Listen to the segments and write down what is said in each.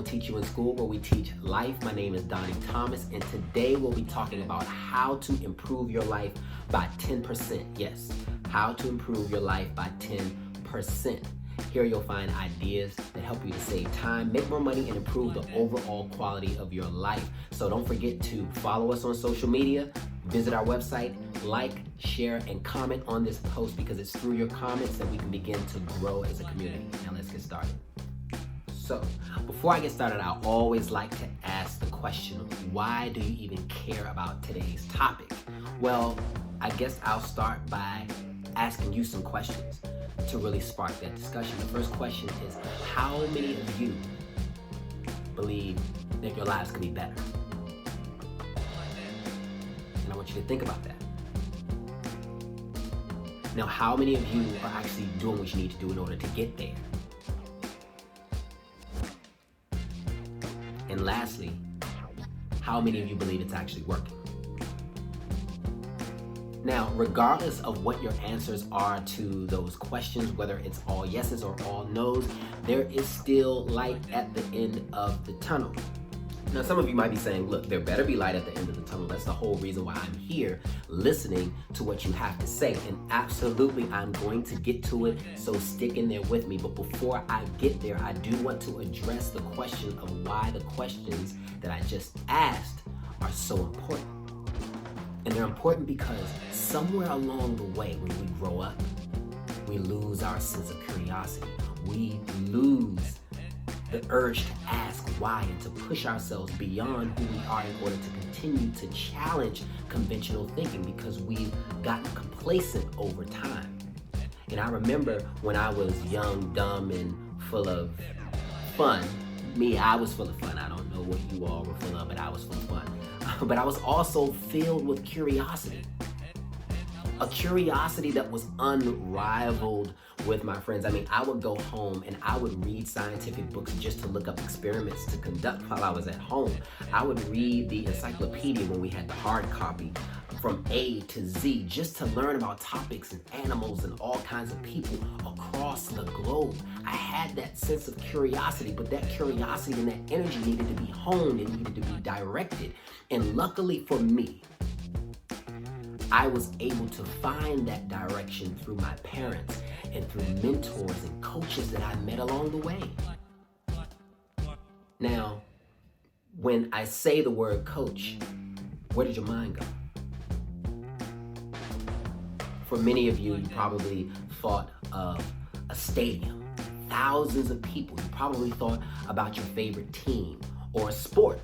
Don't Teach You in School, where we teach life. My name is Donnie Thomas, and today we'll be talking about how to improve your life by 10%. Yes, how to improve your life by 10%. Here you'll find ideas that help you to save time, make more money, and improve the overall quality of your life. So don't forget to follow us on social media, visit our website, like, share, and comment on this post, because it's through your comments that we can begin to grow as a community. Now let's get started. So, before I get started, I always like to ask the question, why do you even care about today's topic? Well, I guess I'll start by asking you some questions to really spark that discussion. The first question is, how many of you believe that your lives could be better? And I want you to think about that. Now, how many of you are actually doing what you need to do in order to get there? And lastly, how many of you believe it's actually working? Now, regardless of what your answers are to those questions, whether it's all yeses or all nos, there is still light at the end of the tunnel. Now, some of you might be saying, look, there better be light at the end of the tunnel. That's the whole reason why I'm here, listening to what you have to say. And absolutely, I'm going to get to it, so stick in there with me. But before I get there, I do want to address the question of why the questions that I just asked are so important. And they're important because somewhere along the way, when we grow up, we lose our sense of curiosity. We lose the urge to ask why and to push ourselves beyond who we are in order to continue to challenge conventional thinking, because we've gotten complacent over time. And I remember when I was young, dumb, and full of fun. I was full of fun. I don't know what you all were full of, but I was full of fun. But I was also filled with curiosity. A curiosity that was unrivaled with my friends. I mean, I would go home and I would read scientific books just to look up experiments to conduct while I was at home. I would read the encyclopedia when we had the hard copy from A to Z, just to learn about topics and animals and all kinds of people across the globe. I had that sense of curiosity, but that curiosity and that energy needed to be honed and needed to be directed. And luckily for me, I was able to find that direction through my parents and through mentors and coaches that I met along the way. Now, when I say the word coach, where did your mind go? For many of you, you probably thought of a stadium, thousands of people. You probably thought about your favorite team or a sport.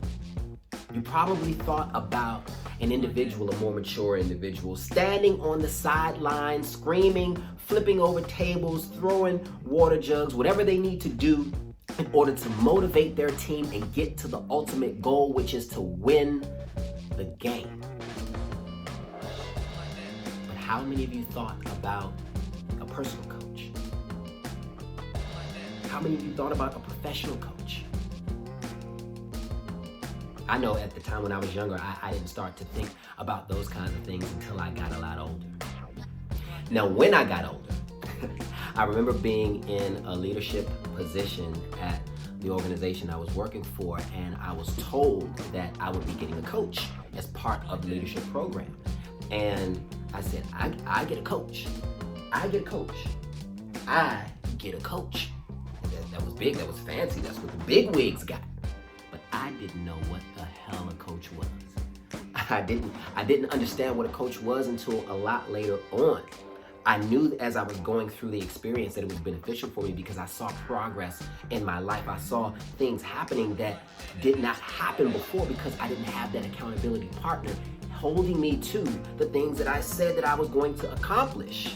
You probably thought about an individual, a more mature individual, standing on the sideline, screaming, flipping over tables, throwing water jugs, whatever they need to do in order to motivate their team and get to the ultimate goal, which is to win the game. But how many of you thought about a personal coach? How many of you thought about a professional coach? I know at the time when I was younger, I didn't start to think about those kinds of things until I got a lot older. Now, when I got older, I remember being in a leadership position at the organization I was working for, and I was told that I would be getting a coach as part of the leadership program. And I said, I get a coach. I get a coach. I get a coach. That was big, that was fancy, that's what the big wigs got. But I didn't know what the hell a coach was. I didn't understand what a coach was until a lot later on. I knew as I was going through the experience that it was beneficial for me, because I saw progress in my life. I saw things happening that did not happen before, because I didn't have that accountability partner holding me to the things that I said that I was going to accomplish.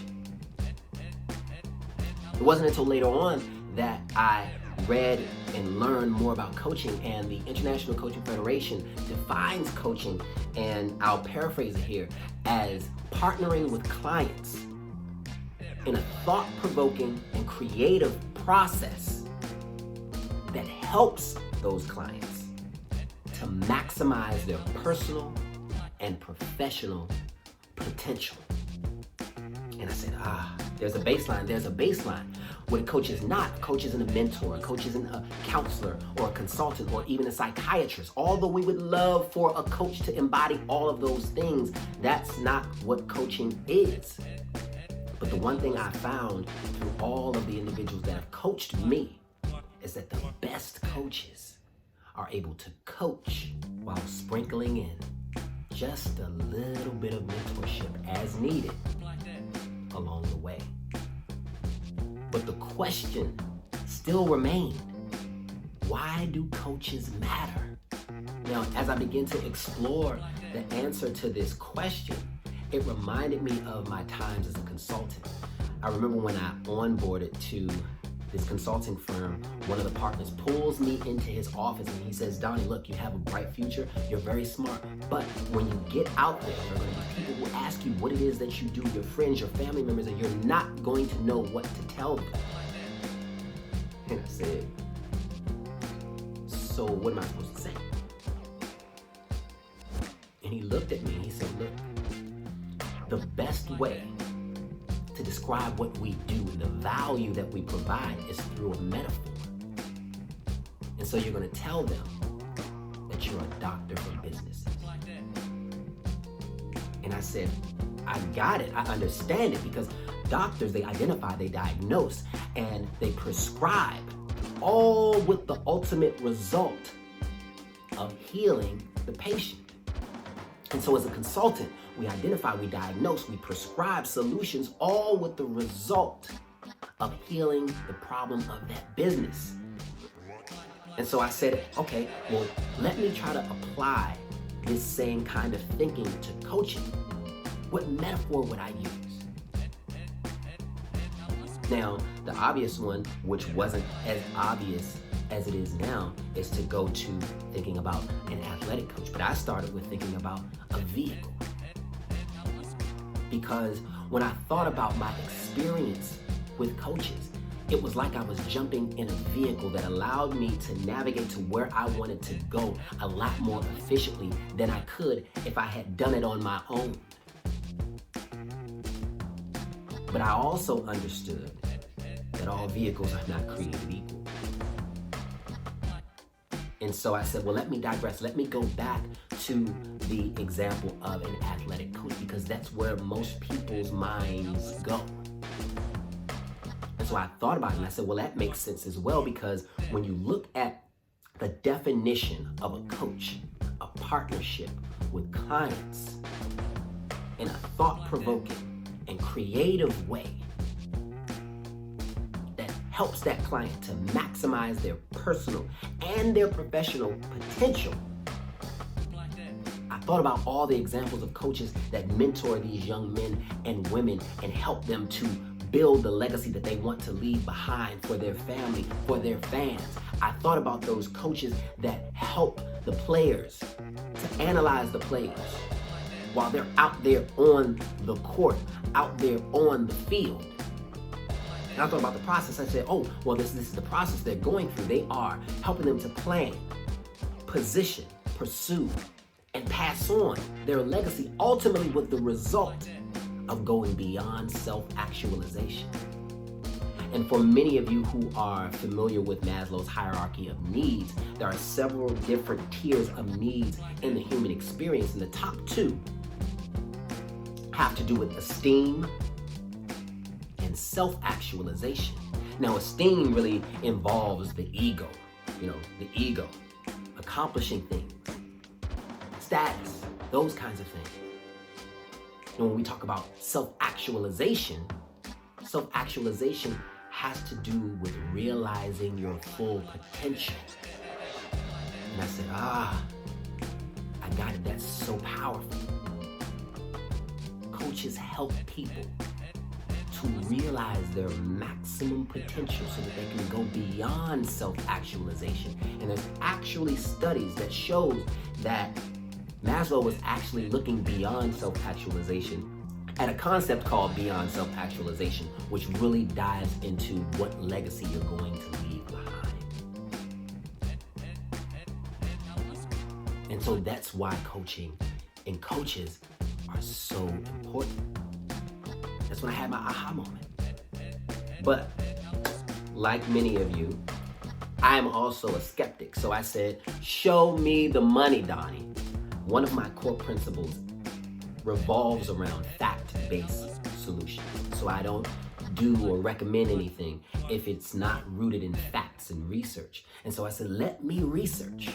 It wasn't until later on that I read and learned more about coaching, and the International Coaching Federation defines coaching, and I'll paraphrase it here, as partnering with clients in a thought-provoking and creative process that helps those clients to maximize their personal and professional potential. And I said, there's a baseline. What a coach is not. A coach isn't a mentor. A coach isn't a counselor or a consultant or even a psychiatrist. Although we would love for a coach to embody all of those things, that's not what coaching is. But the one thing I found through all of the individuals that have coached me is that the best coaches are able to coach while sprinkling in just a little bit of mentorship as needed along the way. But the question still remained, why do coaches matter? Now, as I begin to explore the answer to this question, it reminded me of my times as a consultant. I remember when I onboarded to this consulting firm, one of the partners pulls me into his office and he says, Donnie, look, you have a bright future, you're very smart, but when you get out there, there are going to be people who ask you what it is that you do, your friends, your family members, and you're not going to know what to tell them. And I said, so what am I supposed to say? And he looked at me and he said, look, the best way to describe what we do and the value that we provide is through a metaphor. And so you're going to tell them that you're a doctor for businesses. And I said, I got it. I understand it, because doctors, they identify, they diagnose, and they prescribe, all with the ultimate result of healing the patient. And so as a consultant, we identify, we diagnose, we prescribe solutions, all with the result of healing the problem of that business. And so I said, okay, well, let me try to apply this same kind of thinking to coaching. What metaphor would I use? Now, the obvious one, which wasn't as obvious as it is now, is to go to thinking about an athletic coach. But I started with thinking about a vehicle. Because when I thought about my experience with coaches, it was like I was jumping in a vehicle that allowed me to navigate to where I wanted to go a lot more efficiently than I could if I had done it on my own. But I also understood that all vehicles are not created equal. And so I said, well, let me digress. Let me go back to the example of an athletic coach, because that's where most people's minds go. And so I thought about it and I said, well, that makes sense as well, because when you look at the definition of a coach, a partnership with clients in a thought-provoking and creative way that helps that client to maximize their personal and their professional potential. I thought about all the examples of coaches that mentor these young men and women and help them to build the legacy that they want to leave behind for their family, for their fans. I thought about those coaches that help the players to analyze the players while they're out there on the court, out there on the field. And I thought about the process. I said, oh, well, this is the process they're going through. They are helping them to plan, position, pursue, and pass on their legacy, ultimately with the result of going beyond self-actualization. And for many of you who are familiar with Maslow's hierarchy of needs, there are several different tiers of needs in the human experience, and the top two have to do with esteem and self-actualization. Now, esteem really involves the ego, the ego, accomplishing things, status, those kinds of things. And when we talk about self-actualization has to do with realizing your full potential. And I said, I got it. That's so powerful. Coaches help people to realize their maximum potential so that they can go beyond self-actualization. And there's actually studies that shows that Maslow was actually looking beyond self-actualization at a concept called beyond self-actualization, which really dives into what legacy you're going to leave behind. And so that's why coaching and coaches are so important. That's when I had my aha moment. But like many of you, I'm also a skeptic. So I said, show me the money, Donnie. One of my core principles revolves around fact-based solutions. So I don't do or recommend anything if it's not rooted in facts and research. And so I said, let me research.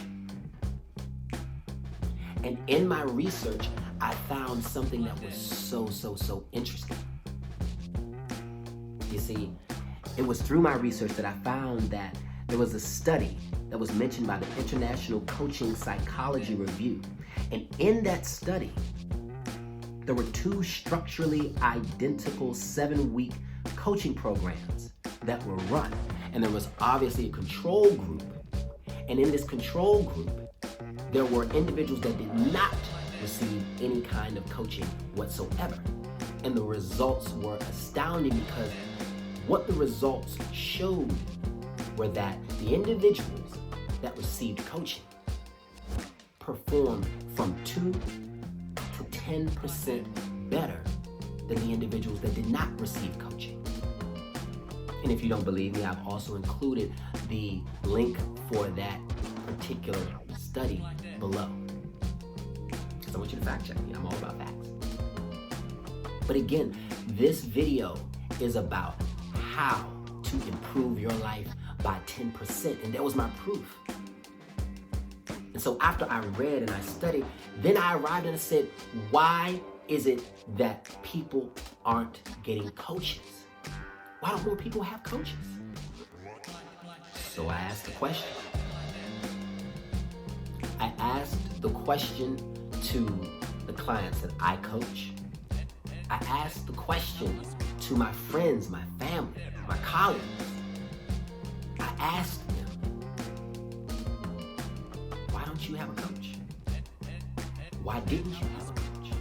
And in my research, I found something that was so interesting. You see, it was through my research that I found that there was a study that was mentioned by the International Coaching Psychology Review. And in that study, there were 2 structurally identical 7-week coaching programs that were run. And there was obviously a control group. And in this control group, there were individuals that did not receive any kind of coaching whatsoever. And the results were astounding, because what the results showed were that the individuals that received coaching performed from 2 to 10% better than the individuals that did not receive coaching. And if you don't believe me, I've also included the link for that particular study below, because I want you to fact check me. I'm all about facts. But again, this video is about how to improve your life by 10%. And that was my proof. And so after I read and I studied, then I arrived and I said, why is it that people aren't getting coaches? Why don't more people have coaches? So I asked the question. I asked the question to the clients that I coach. I asked the question to my friends, my family, my colleagues. I asked them, why don't you have a coach? Why didn't you have a coach?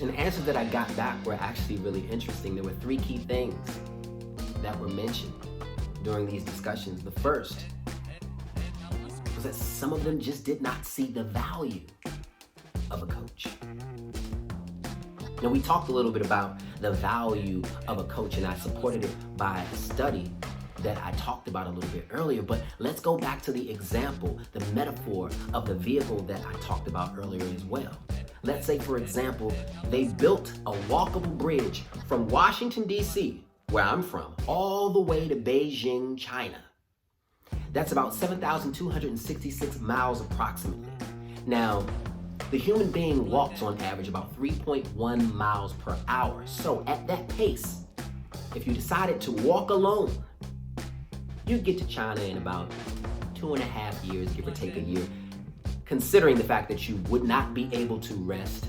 And the answers that I got back were actually really interesting. There were 3 key things that were mentioned during these discussions. The first was that some of them just did not see the value of a coach. Now, we talked a little bit about the value of a coach, and I supported it by a study that I talked about a little bit earlier, but let's go back to the example, the metaphor of the vehicle that I talked about earlier as well. Let's say, for example, they built a walkable bridge from Washington, D.C., where I'm from, all the way to Beijing, China. That's about 7,266 miles approximately. Now, the human being walks on average about 3.1 miles per hour. So at that pace, if you decided to walk alone, you'd get to China in about 2.5 years, give or take a year, considering the fact that you would not be able to rest,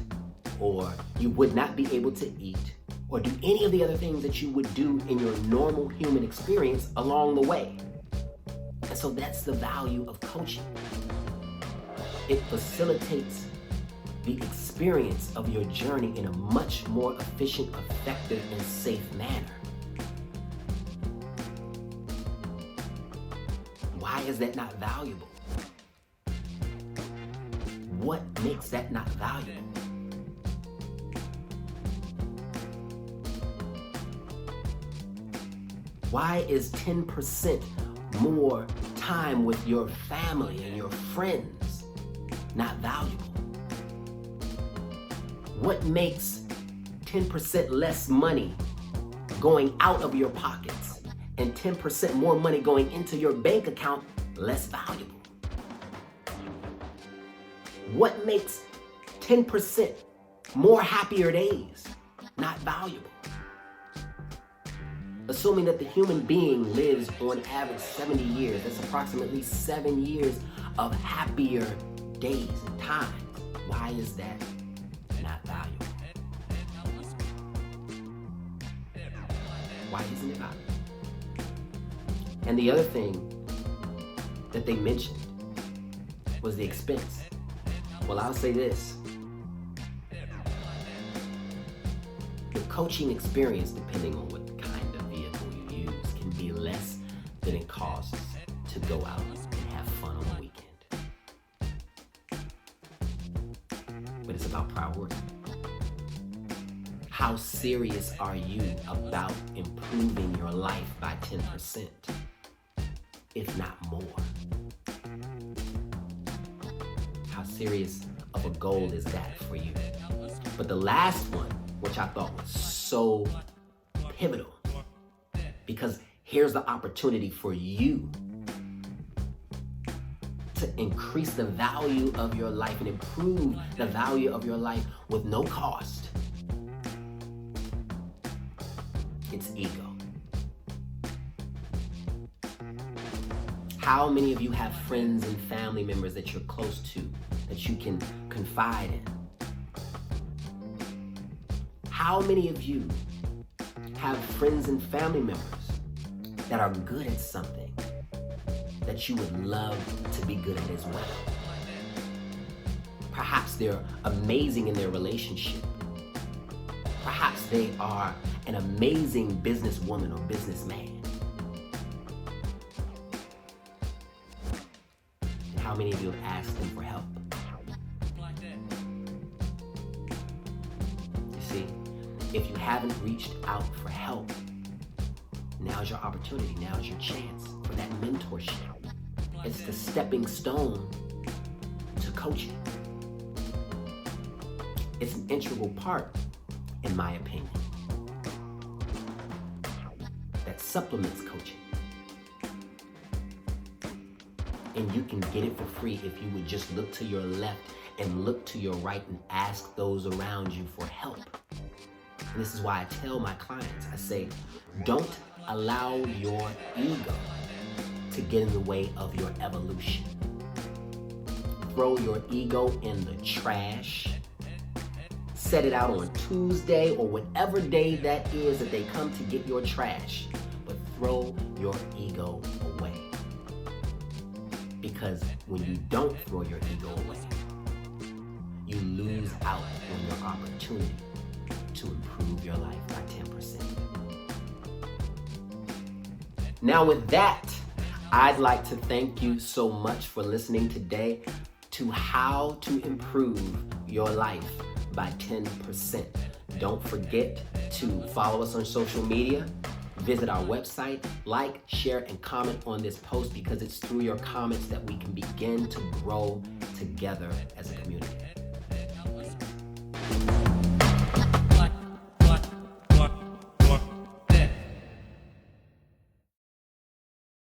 or you would not be able to eat, or do any of the other things that you would do in your normal human experience along the way. And so that's the value of coaching. It facilitates the experience of your journey in a much more efficient, effective, and safe manner. Why is that not valuable? What makes that not valuable? Why is 10% more time with your family and your friends not valuable? What makes 10% less money going out of your pockets and 10% more money going into your bank account less valuable? What makes 10% more happier days not valuable? Assuming that the human being lives on average 70 years, that's approximately 7 years of happier days and times. Why is that not valuable? Why isn't it valuable? And the other thing that they mentioned was the expense. Well, I'll say this. The coaching experience, depending on what kind of vehicle you use, can be less than it costs to go out and have fun on the weekend. But it's about priority. How serious are you about improving your life by 10%, if not more? How serious of a goal is that for you? But the last one, which I thought was so pivotal, because here's the opportunity for you to increase the value of your life and improve the value of your life with no cost. It's ego. How many of you have friends and family members that you're close to, that you can confide in? How many of you have friends and family members that are good at something that you would love to be good at as well? Perhaps they're amazing in their relationship. Perhaps they are an amazing businesswoman or businessman. And how many of you have asked them for help? You see, if you haven't reached out for help, now's your opportunity, now's your chance for that mentorship. It's the stepping stone to coaching. It's an integral part, in my opinion, that supplements coaching. And you can get it for free if you would just look to your left and look to your right and ask those around you for help. And this is why I tell my clients, I say, don't allow your ego to get in the way of your evolution. Throw your ego in the trash. Set it out on Tuesday or whatever day that is that they come to get your trash. But throw your ego away. Because when you don't throw your ego away, you lose out on your opportunity to improve your life by 10%. Now with that, I'd like to thank you so much for listening today to how to improve your life by 10%. Don't forget to follow us on social media, visit our website, like, share, and comment on this post because it's through your comments that we can begin to grow together as a community.